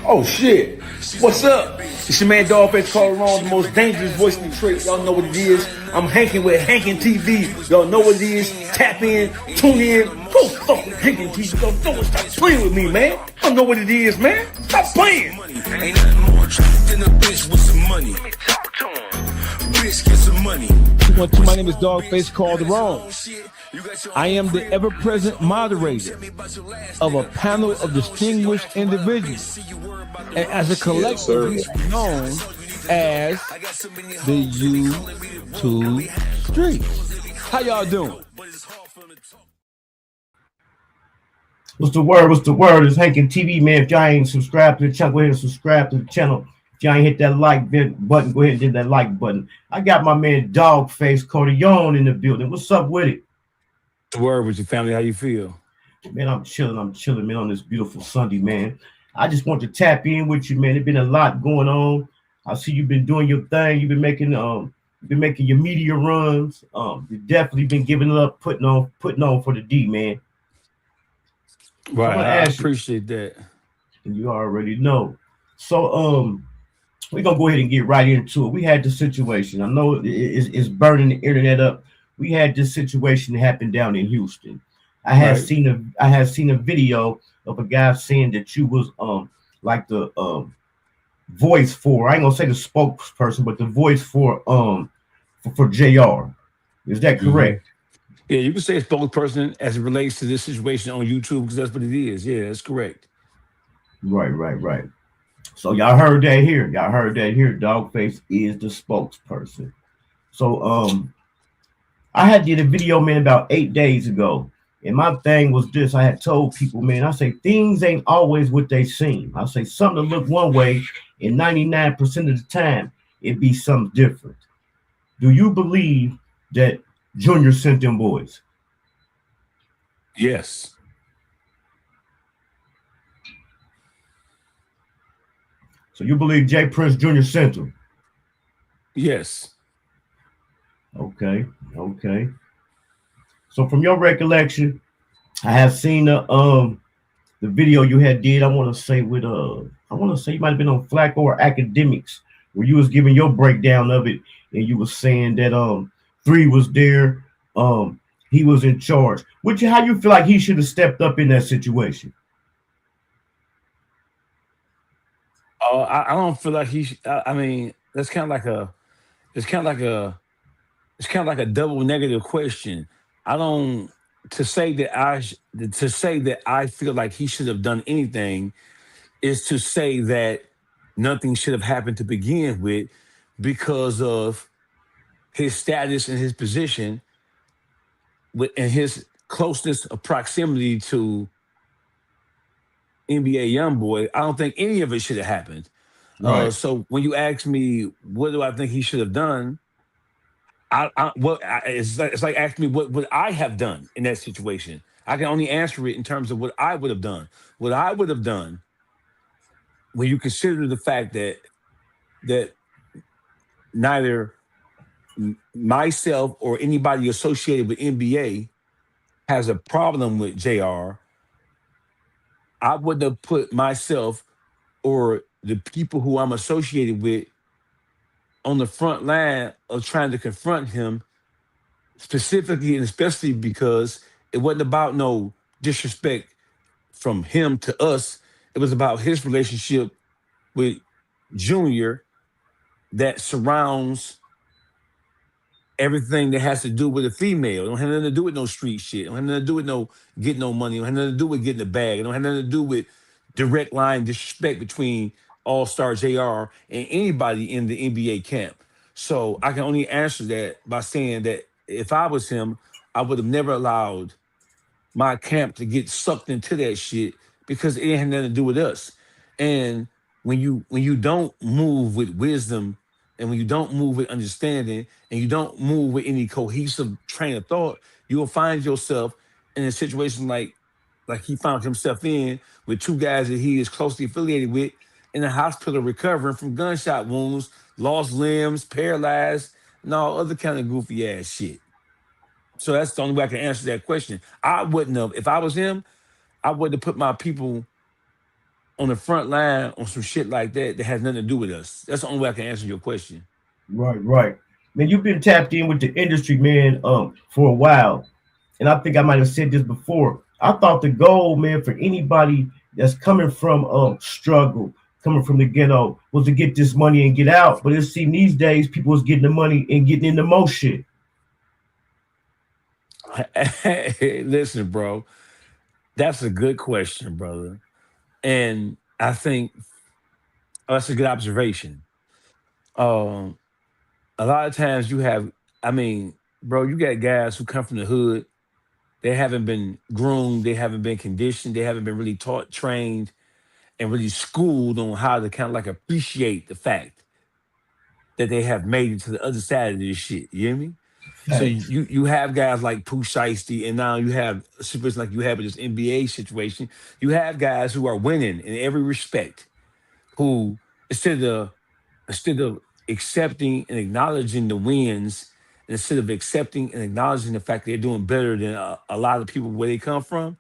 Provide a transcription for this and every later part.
Oh shit. What's up? It's your man DawgFace calling on the most dangerous voice in the trade. Y'all know what it is. I'm Hankin with Hankin TV. Y'all know what it is. Tap in, tune in. Go fuck with Hankin TV. Don't know what, stop playing with me, man. I don't know what it is, man. Stop playing. Ain't nothing more attractive than a bitch with some money. Bitch, get some money. 212, my name is DawgFace called Wrong. I am the ever-present moderator of a panel of distinguished individuals, and as a collective, we are known as the YouTube Streets. How y'all doing? What's the word? What's the word? It's Hankin TV, man. If y'all ain't subscribed to the channel, go ahead and subscribe to the channel. If y'all ain't hit that like button, go ahead and hit that like button. I got my man DawgFace Corleone in the building. What's up with it? What's the word with your family? How you feel? Man, I'm chilling, man, on this beautiful Sunday, man. I just want to tap in with you, man. There's been a lot going on. I see you've been doing your thing. You've been making your media runs. You've definitely been giving it up, putting on for the D, man. Right, I appreciate that. And you already know. So we're gonna go ahead and get right into it. We had the situation. I know it's burning the internet up. We had this situation happen down in Houston. I had seen a video of a guy saying that you was like the voice for, I ain't gonna say the spokesperson, but the voice for JR. Is that correct? Yeah, you can say spokesperson as it relates to this situation on YouTube, because that's what it is. Yeah, that's correct. Right. So y'all heard that here. DawgFace is the spokesperson. So I had did a video, man, about 8 days ago. And my thing was this. I had told people, man, I say things ain't always what they seem. I say something look one way, and 99% of the time, it be something different. Do you believe that Junior sent them boys? Yes. So you believe J. Prince Jr. sent them? Yes. Okay. So from your recollection, I have seen the video you had did. I want to say you might have been on Flacco or Academics, where you was giving your breakdown of it, and you was saying that 3 was there, he was in charge. How you feel like he should have stepped up in that situation? I don't feel like he. I mean, that's kind of like a. It's kind of like a double negative question. To say that I feel like he should have done anything is to say that nothing should have happened to begin with, because of his status and his position and his closeness of proximity to NBA YoungBoy. I don't think any of it should have happened. Right. So when you ask me, what do I think he should have done? It's like asking me what would I have done in that situation. I can only answer it in terms of what I would have done. What I would have done, when you consider the fact that neither myself or anybody associated with NBA has a problem with JR, I wouldn't have put myself or the people who I'm associated with on the front line of trying to confront him, specifically and especially because it wasn't about no disrespect from him to us. It was about his relationship with Junior that surrounds everything that has to do with a female. It don't have nothing to do with no street shit. It don't have nothing to do with no getting no money. It don't have nothing to do with getting a bag. It don't have nothing to do with direct line disrespect between All-Star JR and anybody in the NBA camp. So I can only answer that by saying that if I was him, I would have never allowed my camp to get sucked into that shit, because it ain't had nothing to do with us. And when you don't move with wisdom, and when you don't move with understanding, and you don't move with any cohesive train of thought, you will find yourself in a situation like he found himself in, with 2 guys that he is closely affiliated with in the hospital recovering from gunshot wounds, lost limbs, paralyzed, and all other kind of goofy ass shit. So that's the only way I can answer that question. I wouldn't have, if I was him, I wouldn't have put my people on the front line on some shit like that has nothing to do with us. That's the only way I can answer your question. Right, right. Man, you've been tapped in with the industry, man, for a while. And I think I might have said this before. I thought the goal, man, for anybody that's coming from struggle, coming from the ghetto, was to get this money and get out. But it seems these days people is getting the money and getting into more shit. Listen, bro, that's a good question, brother. And I think that's a good observation. Um, a lot of times you have, I mean, bro, you got guys who come from the hood. They haven't been groomed, they haven't been conditioned, they haven't been really taught, trained, and really schooled on how to kind of like appreciate the fact that they have made it to the other side of this shit. You hear me? So Facts. you have guys like Pooh Shiesty, and now you have a situation like you have in this NBA situation. You have guys who are winning in every respect, who instead of instead of accepting and acknowledging the wins, and instead of accepting and acknowledging the fact they're doing better than a lot of people where they come from,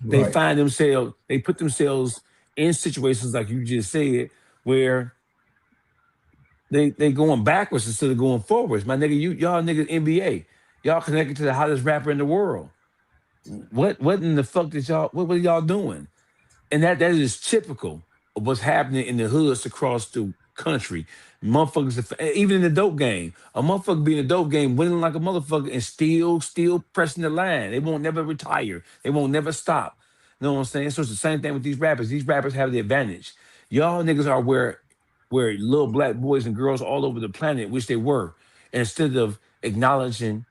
they Right. find themselves, they put themselves in situations like you just said, where they going backwards instead of going forwards. My nigga, y'all niggas NBA, y'all connected to the hottest rapper in the world. What in the fuck did y'all? What are y'all doing? And that is typical of what's happening in the hoods across the country. Motherfuckers, even in the dope game, a motherfucker be in a dope game, winning like a motherfucker, and still pressing the line. They won't never retire. They won't never stop. You know what I'm saying? So it's the same thing with these rappers. These rappers have the advantage. Y'all niggas are where little black boys and girls all over the planet wish they were. And instead of acknowledging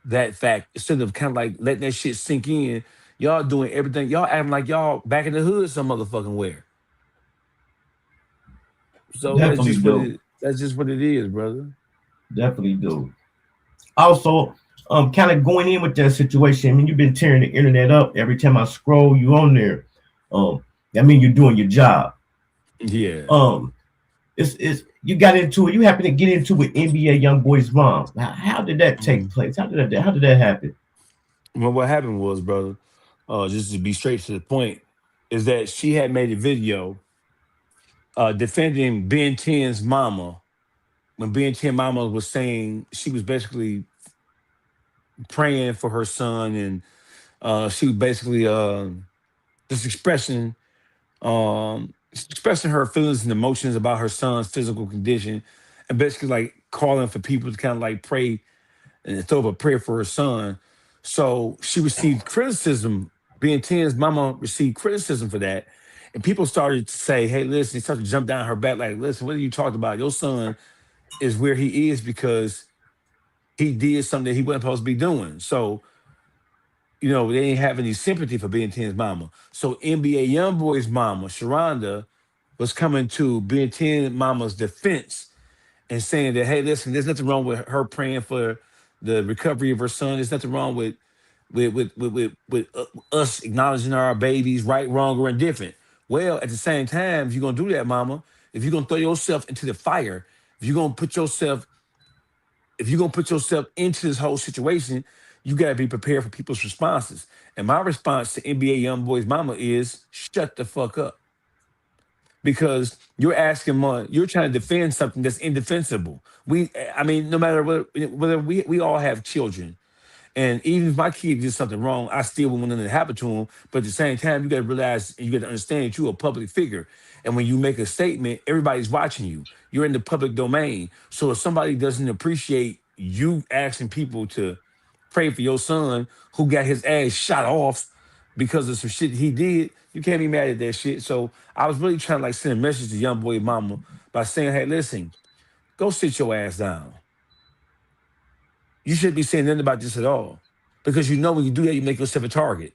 that fact, instead of kind of like letting that shit sink in, y'all doing everything. Y'all acting like y'all back in the hood some motherfucking where. So Definitely do. that's just what it is, brother. Definitely do. Also, kind of going in with that situation. I mean, you've been tearing the internet up. Every time I scroll, you on there. I mean, you're doing your job. Yeah. Um, it's you got into it. You happen to get into with NBA YoungBoy's mom. How did that take Mhm. place? How did that happen? Well, what happened was, brother, just to be straight to the point, is that she had made a video defending Ben 10's mama when Ben 10 mama was saying she was basically praying for her son, and she was basically just expressing her feelings and emotions about her son's physical condition, and basically like calling for people to kind of like pray and throw up a prayer for her son. So she received criticism. Being 10's mama received criticism for that. And people started to say, hey, listen, they started to jump down her back, like, listen, what are you talking about? Your son is where he is because he did something that he wasn't supposed to be doing. So, they didn't have any sympathy for being 10's mama. So NBA YoungBoy's mama, Sharonda, was coming to being 10 mama's defense and saying that, hey, listen, there's nothing wrong with her praying for the recovery of her son. There's nothing wrong with us acknowledging our babies, right, wrong, or indifferent. Well, at the same time, if you're gonna do that, mama, if you're gonna throw yourself into the fire, if you're gonna put yourself, if you're gonna put yourself into this whole situation, you gotta be prepared for people's responses. And my response to NBA YoungBoy's mama is shut the fuck up. Because you're asking money, you're trying to defend something that's indefensible. I mean, no matter whether we all have children, and even if my kid did something wrong, I still wouldn't want nothing to happen to him. But at the same time, you got to realize, and you got to understand that you're a public figure, and when you make a statement, everybody's watching you. You're in the public domain, so if somebody doesn't appreciate you asking people to pray for your son who got his ass shot off because of some shit he did, you can't be mad at that shit. So I was really trying to like send a message to young boy mama by saying, hey, listen, go sit your ass down. You shouldn't be saying nothing about this at all. Because when you do that, you make yourself a target.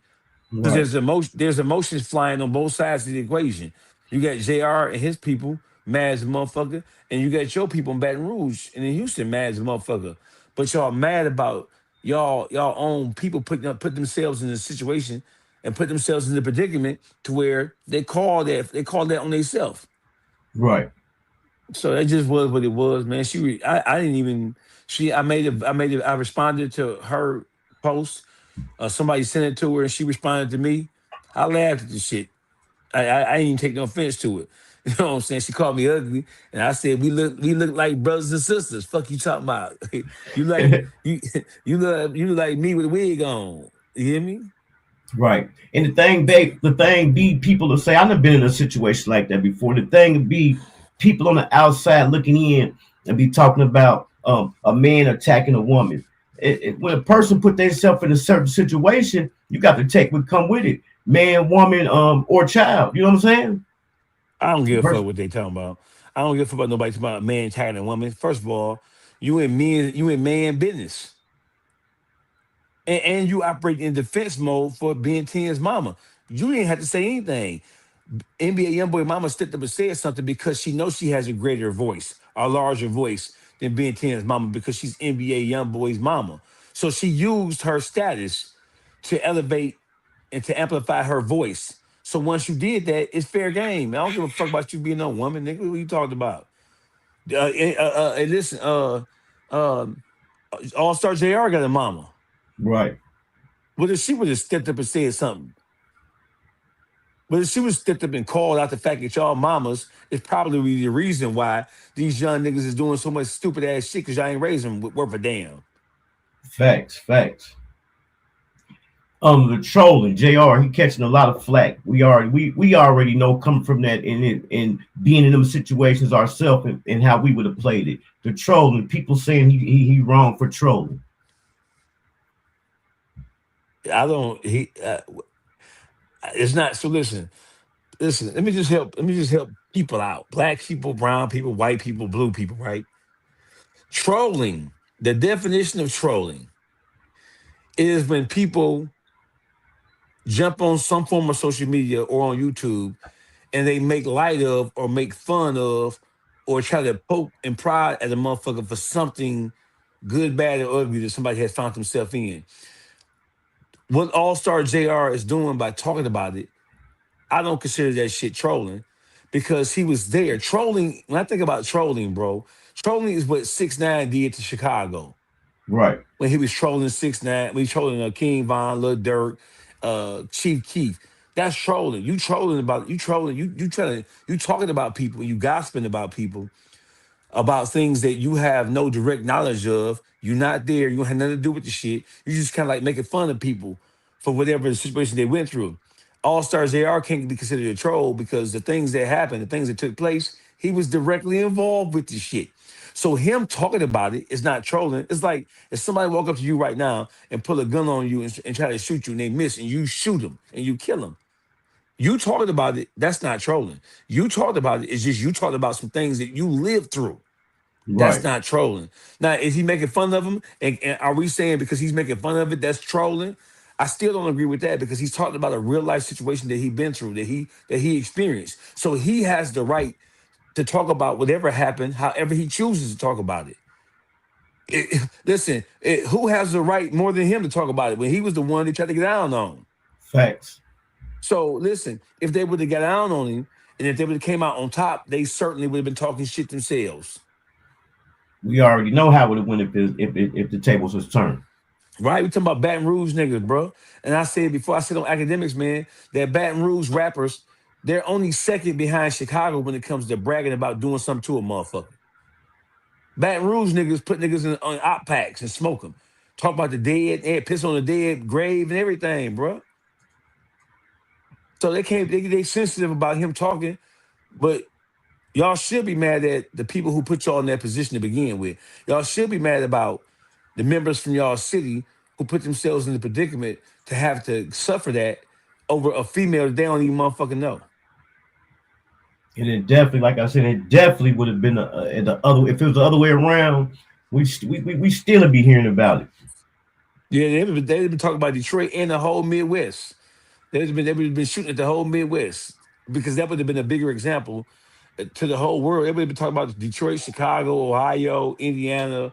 Because Right. there's emotions flying on both sides of the equation. You got JR and his people mad as a motherfucker, and you got your people in Baton Rouge and in Houston mad as a motherfucker. But y'all mad about y'all own people put themselves in a situation and put themselves in the predicament to where they call that on themselves. Right. So that just was what it was, man. I didn't even I responded to her post. Somebody sent it to her and she responded to me. I laughed at the shit. I didn't even take no offense to it. You know what I'm saying? She called me ugly, and I said we look like brothers and sisters. Fuck you talking about? you like you you look like me with a wig on. You hear me? Right. And the thing be, people will say, I've never been in a situation like that before. The thing would be people on the outside looking in and be talking about a man attacking a woman. When a person put themselves in a certain situation, you got to take what come with it. Man, woman, or child. You know what I'm saying? I don't give a Pers- fuck what they talking about. I don't give a fuck about nobody talking about a man attacking a woman. First of all, you in man business. And you operate in defense mode for being Ten's mama. You didn't have to say anything. NBA YoungBoy mama stepped up and said something because she knows she has a greater voice, a larger voice than being Ten's mama because she's NBA YoungBoy's mama. So she used her status to elevate and to amplify her voice. So once you did that, it's fair game. I don't give a fuck about you being no woman, nigga. What you talking about? And listen, um, All Star Jr. got a mama. right. What if she would have stepped up and said something? But if she was stepped up and called out the fact that y'all mamas is probably the reason why these young niggas is doing so much stupid ass shit because y'all ain't raising them worth a damn. Facts, facts. The trolling, JR, he catching a lot of flack. We already know coming from that and being in them situations ourselves and how we would have played it. The trolling, people saying he wrong for trolling. I don't. It's not. So listen. Let me just help. Let me just help people out. Black people, brown people, white people, blue people. Right? Trolling. The definition of trolling is when people jump on some form of social media or on YouTube and they make light of or make fun of or try to poke and prod at a motherfucker for something good, bad, or ugly that somebody has found themselves in. What All Star JR is doing by talking about it, I don't consider that shit trolling because he was there. Trolling, when I think about trolling, bro, trolling is what 6ix9ine did to Chicago Right, when he was trolling 6ix9ine, when he was trolling King Von, Lil Durk, Chief Keef. That's trolling. You trolling about you trolling. You talking about people. You gossiping about people about things that you have no direct knowledge of. You're not there. You don't have nothing to do with the shit. You just kind of like making fun of people for whatever the situation they went through. All Stars AR can't be considered a troll because the things that happened, the things that took place, he was directly involved with the shit. So him talking about it is not trolling. It's like if somebody walk up to you right now and pull a gun on you and try to shoot you and they miss and you shoot them and you kill them. You talking about it, that's not trolling. You talked about it, it's just you talked about some things that you lived through. That's right. not trolling. Now, is he making fun of him? And are we saying because he's making fun of it, that's trolling? I still don't agree with that because he's talking about a real life situation that he been through, that he experienced. So he has the right to talk about whatever happened, however he chooses to talk about it. Listen, who has the right more than him to talk about it when he was the one that tried to get down on? Facts. So listen, if they would have got down on him and if they would have came out on top, they certainly would have been talking shit themselves. We already know how it would have went if the tables was turned. Right? We talking about Baton Rouge niggas, bro. And I said before, I said on academics, man, that Baton Rouge rappers, they're only second behind Chicago when it comes to bragging about doing something to a motherfucker. Baton Rouge niggas put niggas on op packs and smoke them. Talk about the dead, and piss on the dead grave and everything, bro. So they sensitive about him talking, but y'all should be mad at the people who put y'all in that position to begin with. Y'all should be mad about the members from y'all city who put themselves in the predicament to have to suffer that over a female that they don't even motherfucking know. And it definitely, like I said, it definitely would have been the other. If it was the other way around, we still would be hearing about it. Yeah, they've been talking about Detroit and the whole Midwest. They would have been shooting at the whole Midwest because that would have been a bigger example to the whole world. Everybody been talking about Detroit, Chicago, Ohio, Indiana,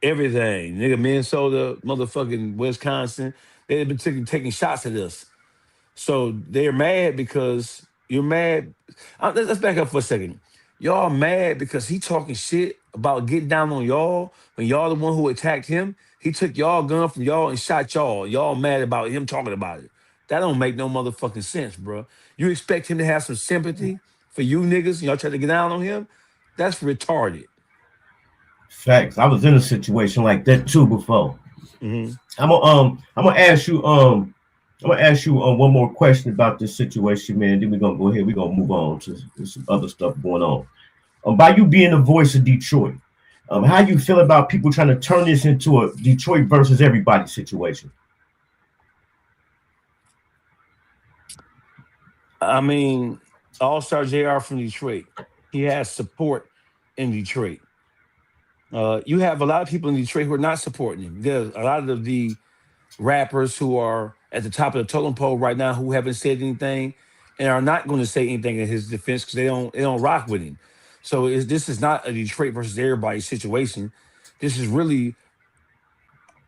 everything. Nigga, Minnesota, motherfucking Wisconsin. They've been taking shots at us. So they're mad because you're mad. Let's back up for a second. Y'all mad because he talking shit about getting down on y'all when y'all the one who attacked him. He took y'all gun from y'all and shot y'all. Y'all mad about him talking about it. That don't make no motherfucking sense, bro. You expect him to have some sympathy for you niggas? Y'all try to get down on him? That's retarded. Facts. I was in a situation like that too before. Mm-hmm. I'm gonna ask you one more question about this situation, man. Then we're gonna go ahead. We're gonna move on to some other stuff going on. By you being the voice of Detroit, how you feel about people trying to turn this into a Detroit versus everybody situation? I mean, All-Star JR from Detroit. He has support in Detroit. You have a lot of people in Detroit who are not supporting him. There's a lot of the rappers who are at the top of the totem pole right now who haven't said anything and are not going to say anything in his defense because they don't rock with him. So this is not a Detroit versus everybody situation. This is really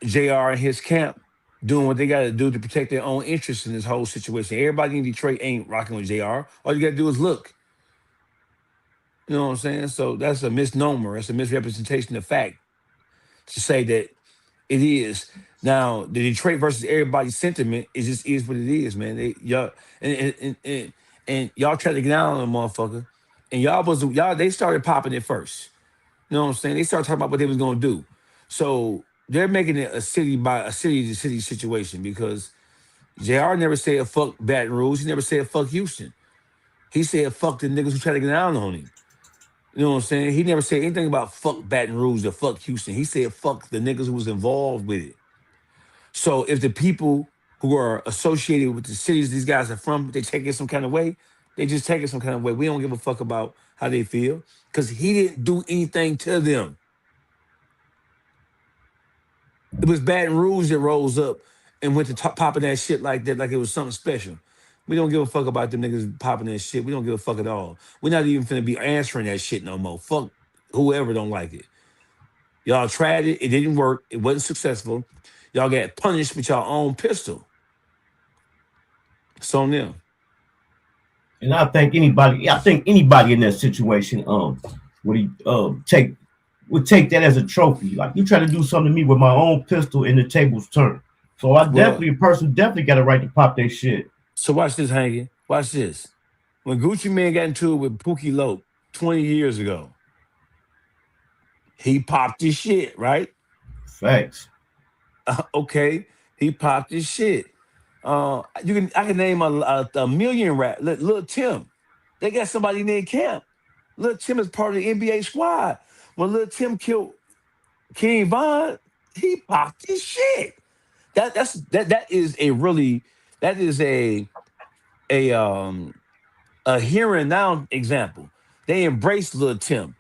JR and his camp doing what they got to do to protect their own interests in this whole situation. Everybody in Detroit ain't rocking with JR. All you got to do is look. You know what I'm saying? So that's a misnomer. It's a misrepresentation of fact to say that it is. Now, the Detroit versus everybody sentiment is what it is, man. Y'all and y'all try to get down on a motherfucker, and they started popping it first. You know what I'm saying? They started talking about what they was gonna do. So they're making it a city to city situation because JR never said fuck Baton Rouge. He never said fuck Houston. He said fuck the niggas who try to get down on him. You know what I'm saying? He never said anything about fuck Baton Rouge or fuck Houston. He said fuck the niggas who was involved with it. So if the people who are associated with the cities these guys are from, they take it some kind of way, they just take it some kind of way. We don't give a fuck about how they feel because he didn't do anything to them. It was Baton Rouge that rose up and went to popping that shit like that, like it was something special. We don't give a fuck about them niggas popping that shit. We don't give a fuck at all. We're not even finna be answering that shit no more. Fuck whoever don't like it. Y'all tried it. It didn't work. It wasn't successful. Y'all got punished with your own pistol. It's on them. And I think anybody in that situation would take that as a trophy. Like, you try to do something to me with my own pistol and the tables turn. So a person definitely got a right to pop their shit. So watch this, Hankin. Watch this. When Gucci Mane got into it with Pookie Loc 20 years ago, he popped his shit, right? Facts. Okay, he popped his shit. I can name a million rap. Lil Tim, they got somebody named Camp. Lil Tim is part of the NBA squad. When Lil Tim killed King Von, he popped his shit. That is a here and now example. They embraced Lil Tim.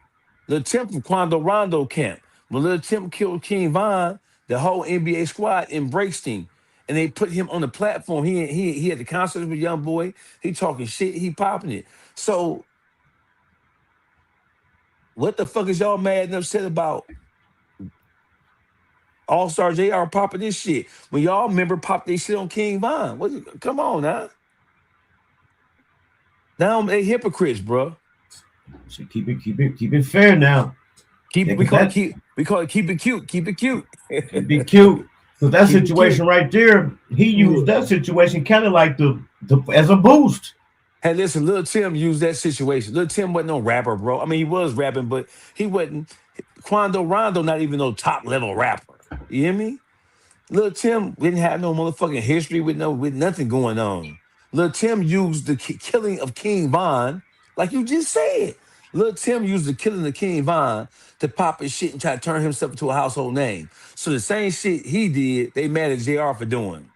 Lil Tim from Quando Rondo camp. When Lil Tim killed King Von, the whole NBA squad embraced him. And they put him on the platform. He had the concerts with YoungBoy. He talking shit. He popping it. So what the fuck is y'all mad and upset about? All-Star JR popping this shit. When y'all remember pop this shit on King Von. Come on now. Now they hypocrites, bro. So keep it fair now. We call it keep it cute. Keep it cute. Be cute. So that situation right there, he used that situation kind of like the as a boost. Hey, listen, Lil Tim used that situation. Lil Tim wasn't no rapper, bro. I mean, he was rapping, but he wasn't. Quando Rondo, not even no top level rapper. You hear me? Lil Tim didn't have no motherfucking history with nothing going on. Lil Tim used the killing of King Von, like you just said. Lil Tim used the killing of King Von to pop his shit and try to turn himself into a household name. So the same shit he did, they mad at JR for doing.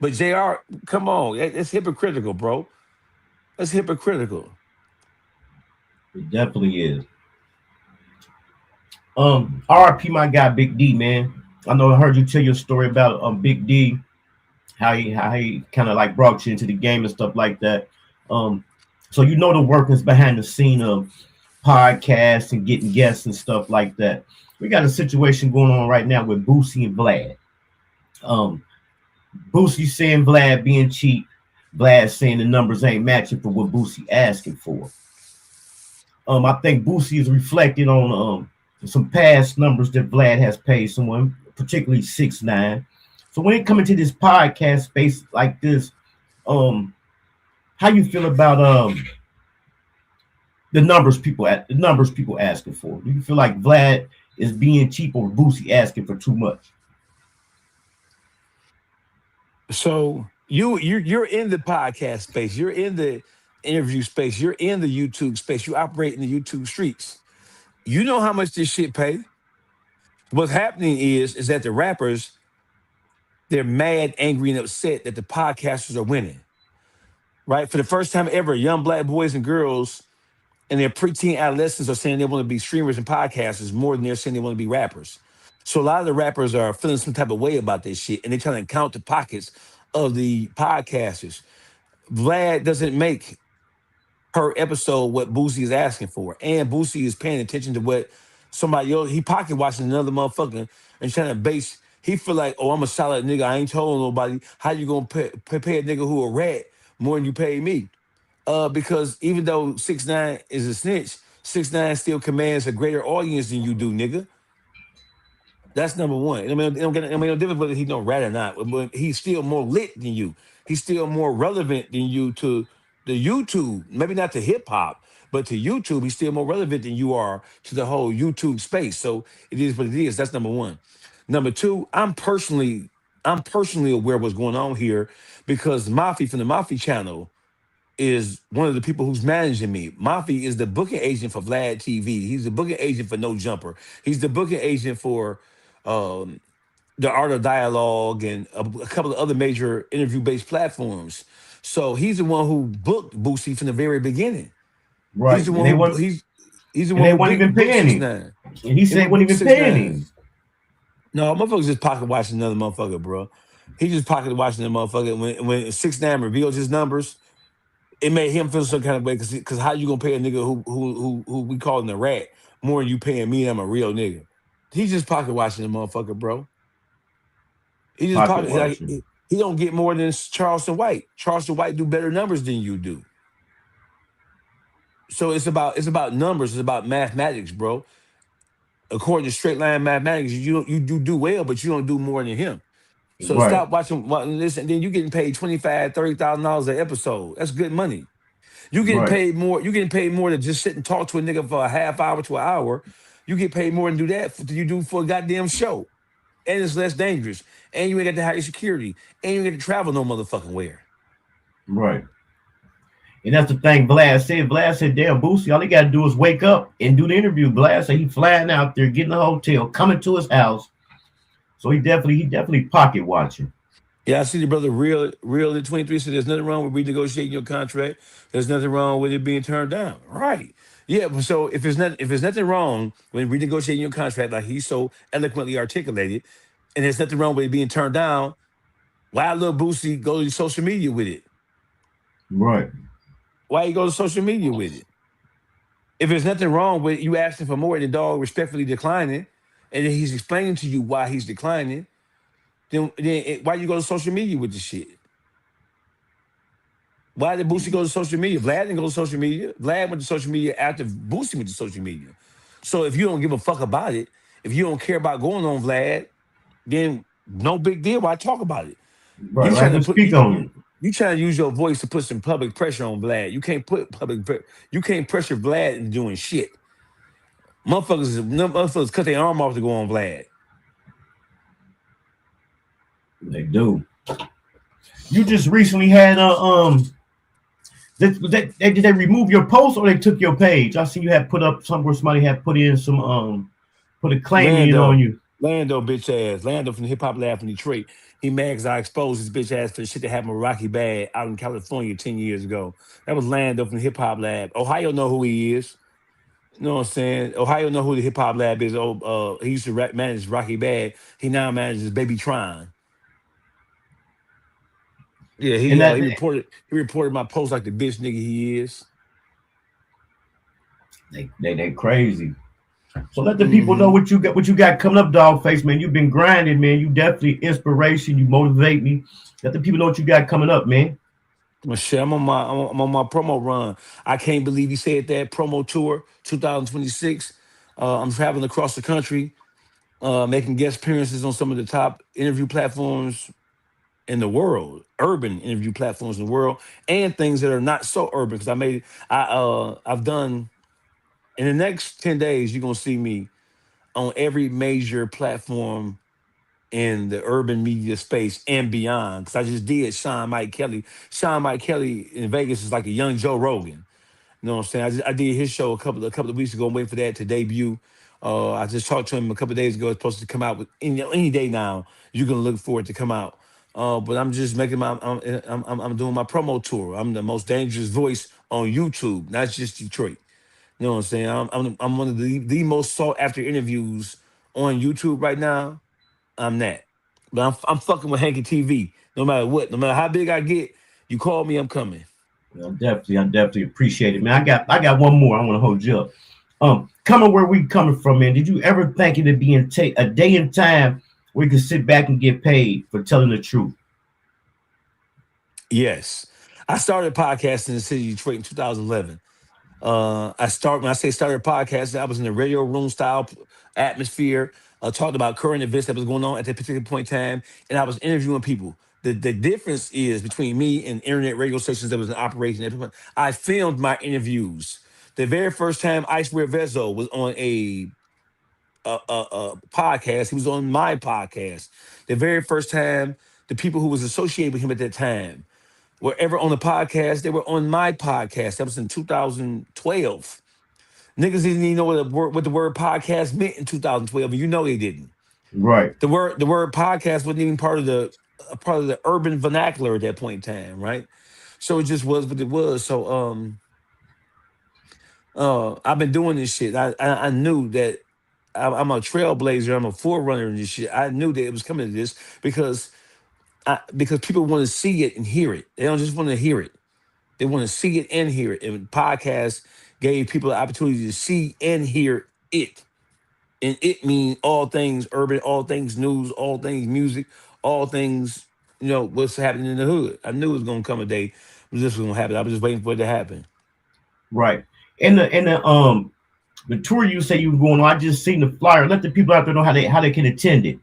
But JR, come on, it's hypocritical, bro. That's hypocritical. It definitely is. RIP my guy Big D, man. I know I heard you tell your story about Big D, how he kind of like brought you into the game and stuff like that. So you know the workings behind the scene of podcasts and getting guests and stuff like that. We got a situation going on right now with Boosie and VLad. Boosie saying VLad being cheap, VLad saying the numbers ain't matching for what Boosie asking for. I think Boosie is reflecting on some past numbers that VLad has paid someone, particularly 6ix9ine. So when it comes to this podcast space like this, Um, how you feel about the numbers people asking for? Do you feel like Vlad is being cheap or Boosie asking for too much? So you're in the podcast space, you're in the interview space, you're in the YouTube space, you operate in the YouTube streets. You know how much this shit pay. What's happening is that the rappers, they're mad, angry, and upset that the podcasters are winning. Right? For the first time ever, young black boys and girls and their preteen adolescents are saying they want to be streamers and podcasters more than they're saying they want to be rappers. So a lot of the rappers are feeling some type of way about this shit, and they're trying to count the pockets of the podcasters. Vlad doesn't make per episode what Boosie is asking for, and Boosie is paying attention to what somebody else. He pocket watching another motherfucker and trying to base. He feel like, oh, I'm a solid nigga. I ain't told nobody. How you gonna pay a nigga who a rat more than you pay me? Because even though 6ix9ine is a snitch, 6ix9ine still commands a greater audience than you do, nigga. That's number one. I mean, it don't get, I mean, no difference whether he's no rat or not, but he's still more lit than you. He's still more relevant than you to the YouTube. Maybe not to hip hop, but to YouTube, he's still more relevant than you are to the whole YouTube space. So it is what it is. That's number one. Number two, I'm personally aware of what's going on here because Mafi from the Mafi channel is one of the people who's managing me. Mafi is the booking agent for Vlad TV. He's the booking agent for No Jumper. He's the booking agent for um, the Art of Dialogue and a couple of other major interview-based platforms. So he's the one who booked Boosie from the very beginning. He's Right. the And one they who want he's the and one they who weren't even booked paying Six him. Nine. And he He said won't wasn't book even Six paying Nine. him. No, motherfuckers just pocket watching another motherfucker, bro. He just pocket watching the motherfucker. When 6ix9ine revealed his numbers, it made him feel some kind of way because how you gonna pay a nigga who we calling a rat more than you paying me? I'm a real nigga. He just pocket watching the motherfucker, bro. He just Pocket pocket like watching. he don't get more than Charleston White. Charleston White do better numbers than you do. So it's about numbers. It's about mathematics, bro. According to straight line mathematics, you do well, but you don't do more than him. So Right. stop watching this, and then you getting paid $25,000, $30,000 an episode. That's good money. You getting Right. paid more. You getting paid more to just sit and talk to a nigga for a half hour to an hour. You get paid more than do that than you do for a goddamn show, and it's less dangerous. And you ain't got to hire security, and you ain't got to travel no motherfucking where. Right. And that's the thing Vlad said. Vlad said, damn, Boosie, all he got to do is wake up and do the interview. Vlad said he flying out there, getting a hotel, coming to his house. So he definitely pocket watching. Yeah, I see the brother real at 23 said there's nothing wrong with renegotiating your contract. There's nothing wrong with it being turned down. Right. Yeah, but so if there's nothing wrong with renegotiating your contract like he so eloquently articulated, and there's nothing wrong with it being turned down, why little Boosie go to social media with it? Right. Why he go to social media with it? If there's nothing wrong with you asking for more and the dog respectfully declining, and then he's explaining to you why he's declining, then why you go to social media with this shit? Why did Boosie go to social media? Vlad didn't go to social media. Vlad went to social media after Boosie went to social media. So if you don't give a fuck about it, if you don't care about going on Vlad, then no big deal. Why talk about it? Right. You Right. trying to Let's put speak on it. you trying to use your voice to put some public pressure on Vlad. You can't pressure Vlad into doing shit. Motherfuckers cut their arm off to go on Vlad. They do. You just recently had a did they remove your post or they took your page? I see you had put up somewhere somebody had put in some put a claim in on you. Lando bitch ass. Lando from the Hip Hop Lab from Detroit. He mad because I exposed his bitch ass for the shit that happened with Rocky Bad out in California 10 years ago. That was Lando from the Hip Hop Lab. Ohio know who he is. You know what I'm saying? Ohio know who the Hip Hop Lab is. He used to manage Rocky Bad. He now manages Baby Tron. Yeah, And that he reported my post like the bitch nigga he is. they crazy. So let the people know what you got coming up, DawgFace, man. You've been grinding, man. You definitely inspiration. You motivate me. Let the people know what you got coming up, man. Well, shit, I'm on my promo run. I can't believe he said that promo tour 2026. I'm traveling across the country, making guest appearances on some of the top interview platforms in the world, urban interview platforms in the world, and things that are not so urban. Because I've done in the next 10 days, you're gonna see me on every major platform in the urban media space and beyond. Because I just did Sean Mike Kelly. Sean Mike Kelly in Vegas is like a young Joe Rogan. You know what I'm saying? I did his show a couple of weeks ago. I'm waiting for that to debut. I just talked to him a couple of days ago. It's supposed to come out with any day now. You can look for it to come out. But I'm just making I'm doing my promo tour. I'm the most dangerous voice on YouTube, not just Detroit. You know what I'm saying? I'm one of the most sought after interviews on YouTube right now. I'm that. But I'm fucking with Hankin TV. No matter what, no matter how big I get, you call me, I'm coming. I definitely appreciate it, man. I got one more. I want to hold you up. Coming where we coming from, man. Did you ever think it'd be a day and time where you could sit back and get paid for telling the truth? Yes. I started podcasting in the city of Detroit in 2011. When I started podcasting, I was in the radio room style atmosphere, talked about current events that was going on at that particular point in time, and I was interviewing people. The difference is between me and internet radio stations that was in operation at the point. I filmed my interviews. The very first time Ice Vezo was on a podcast, he was on my podcast. The very first time the people who was associated with him at that time were ever on the podcast, they were on my podcast. That was in 2012. Niggas didn't even know what the word podcast meant in 2012, and you know they didn't. Right. The word podcast wasn't even part of the urban vernacular at that point in time, right? So it just was what it was. So I've been doing this shit. I knew that I'm a trailblazer. I'm a forerunner in this shit. I knew that it was coming to this because people want to see it and hear it. They don't just want to hear it. They want to see it and hear it. And podcasts gave people the opportunity to see and hear it. And it means all things urban, all things news, all things music, all things, what's happening in the hood. I knew it was gonna come a day when this was gonna happen. I was just waiting for it to happen. Right. And the tour you say you were going on, I just seen the flyer. Let the people out there know how they can attend it.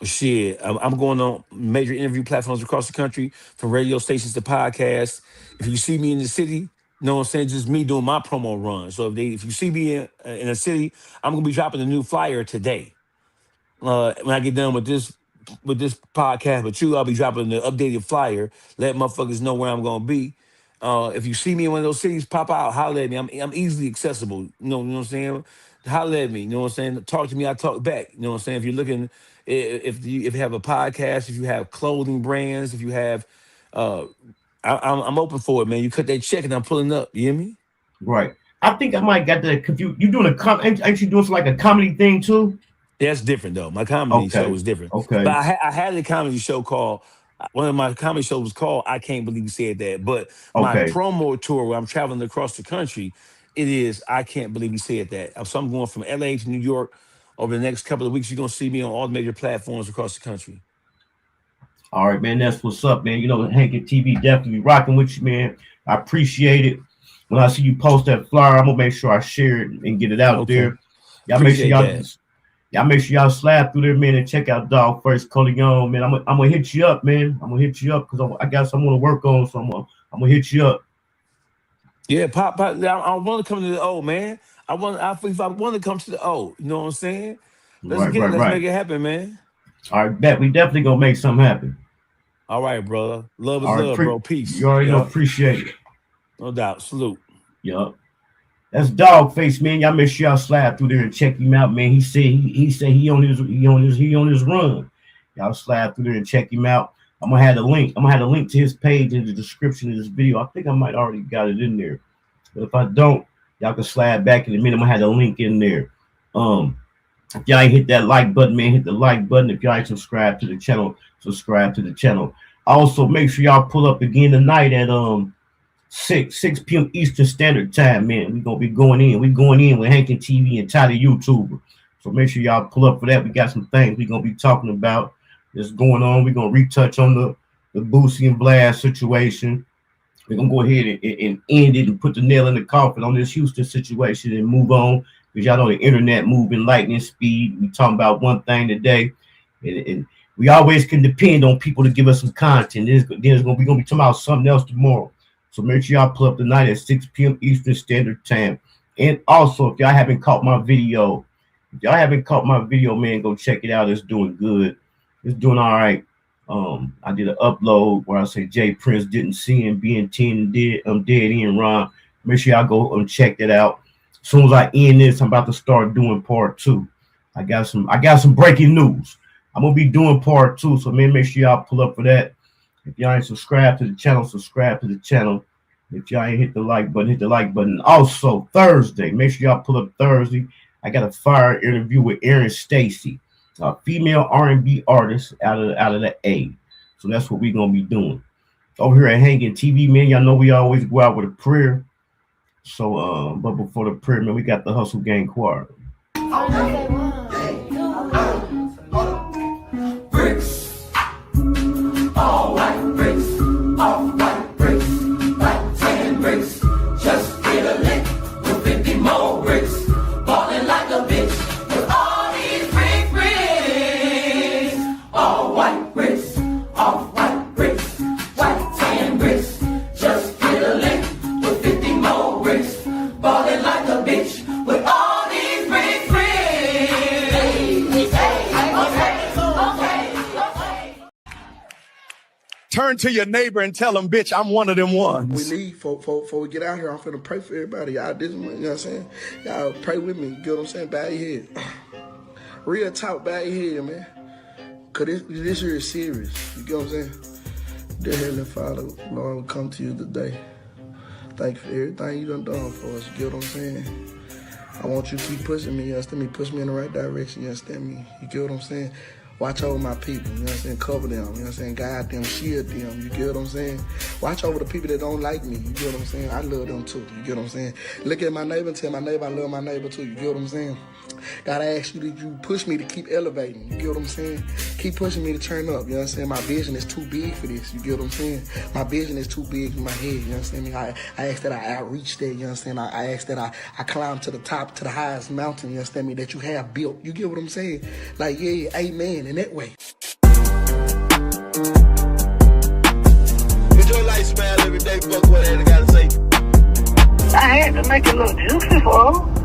Shit, I'm going on major interview platforms across the country, from radio stations to podcasts. If you see me in the city, you know what I'm saying, just me doing my promo run. So if you see me in a city, I'm gonna be dropping a new flyer today. When I get done with this podcast with you, I'll be dropping the updated flyer, let motherfuckers know where I'm gonna be. If you see me in one of those cities, pop out, holler at me. I'm easily accessible. You know what I'm saying? Holler at me. You know what I'm saying? Talk to me, I talk back. You know what I'm saying? If you're looking, if you have a podcast, if you have clothing brands, if you have, I'm open for it, man. You cut that check and I'm pulling up. You hear me? Right. I think I might got that confused. You doing ain't you doing some, like a comedy thing too? That's different though. My comedy show is different. Okay. But I had a comedy show called, one of my comedy shows was called I Can't Believe You Said That. But my promo tour where I'm traveling across the country, it is I Can't Believe You Said That. So I'm going from LA to New York over the next couple of weeks. You're gonna see me on all the major platforms across the country. All right, man. That's what's up, man. Hankin TV definitely rocking with you, man. I appreciate it. When I see you post that flyer, I'm gonna make sure I share it and get it out there. Y'all make sure y'all slide through there, man, and check out DawgFace Coleon, man. I'm gonna hit you up, man. I'm gonna hit you up because I got something to work on, so I'm gonna hit you up. Yeah, pop. I want to come to the O, man. If I want to come to the O, you know what I'm saying? Let's make it happen, man. All right, bet we definitely gonna make something happen. All right, brother. Love is love, bro. Peace. You already know, appreciate it. No doubt. Salute. Yup. That's DawgFace, man. Y'all make sure y'all slide through there and check him out, man. He said he on his run. Y'all slide through there and check him out. I'm gonna have a link to his page in the description of this video. I think I might already got it in there. But if I don't, y'all can slide back in a minute. I'm gonna have the link in there. If y'all ain't hit that like button, man, hit the like button. If y'all ain't subscribed to the channel, subscribe to the channel. Also, make sure y'all pull up again tonight at 6 p.m. Eastern Standard Time, man. We're gonna be going in. We're going in with Hankin TV and Chyld YouTuber. So make sure y'all pull up for that. We got some things we're gonna be talking about that's going on. We're gonna retouch on the Boosie and VLad situation. We're gonna go ahead and end it and put the nail in the coffin on this Houston situation and move on. Because y'all know the internet moving lightning speed. We talking about one thing today, and we always can depend on people to give us some content. We're gonna be talking about something else tomorrow. So make sure y'all pull up tonight at 6 p.m. Eastern Standard Time. And also, if y'all haven't caught my video, man, go check it out. It's doing good. It's doing all right. I did an upload where I say Jay Prince didn't see him being 10 dead in Ron. Make sure y'all go and check that out. As soon as I end this, I'm about to start doing part 2. I got some breaking news. I'm gonna be doing part 2, so man, make sure y'all pull up for that. If y'all ain't subscribed to the channel, subscribe to the channel. If y'all ain't hit the like button, hit the like button. Also, Thursday, make sure y'all pull up Thursday. I got a fire interview with Erin Stacy, a female R&B artist out of the A. So that's what we're gonna be doing. Over here at Hankin TV, man, y'all know we always go out with a prayer. So, but before the prayer, man, we got the Hustle Gang Choir. Bricks, all white bricks, all white bricks, like 10 bricks. Just get a lick with 50 more bricks. Ballin' like a bitch with all these bricks. All white bricks, all white bricks, like 10 bricks. Just get a lick with 50 more bricks. Ballin' like a bitch with all these bricks. Turn to your neighbor and tell them, bitch, I'm one of them ones. We leave before we get out here. I'm finna pray for everybody. Y'all, you know what I'm saying? Y'all pray with me. You get what I'm saying? Bow your head. Real talk, bow your head, man. Cause this here is serious. You get what I'm saying? Dear Heavenly Father, Lord, we come to you today. Thank you for everything you done for us. You get what I'm saying? I want you to keep pushing me. You understand me? Push me in the right direction. You understand me? You get what I'm saying? Watch over my people, you know what I'm saying? Cover them, you know what I'm saying? Guide them, shield them, you get what I'm saying? Watch over the people that don't like me, you get what I'm saying? I love them too, you get what I'm saying? Look at my neighbor and tell my neighbor I love my neighbor too, you get what I'm saying? God, I ask you that you push me to keep elevating, you get what I'm saying? Keep pushing me to turn up, you know what I'm saying? My vision is too big for this, you get what I'm saying? My vision is too big in my head, you understand me? I ask that I outreach there, you understand? I ask that I climb to the top, to the highest mountain, you understand me, that you have built, you get what I'm saying? Like, yeah, amen, in that way. Enjoy life, smile every day, fuck what they gotta say. I had to make it look juicy for her.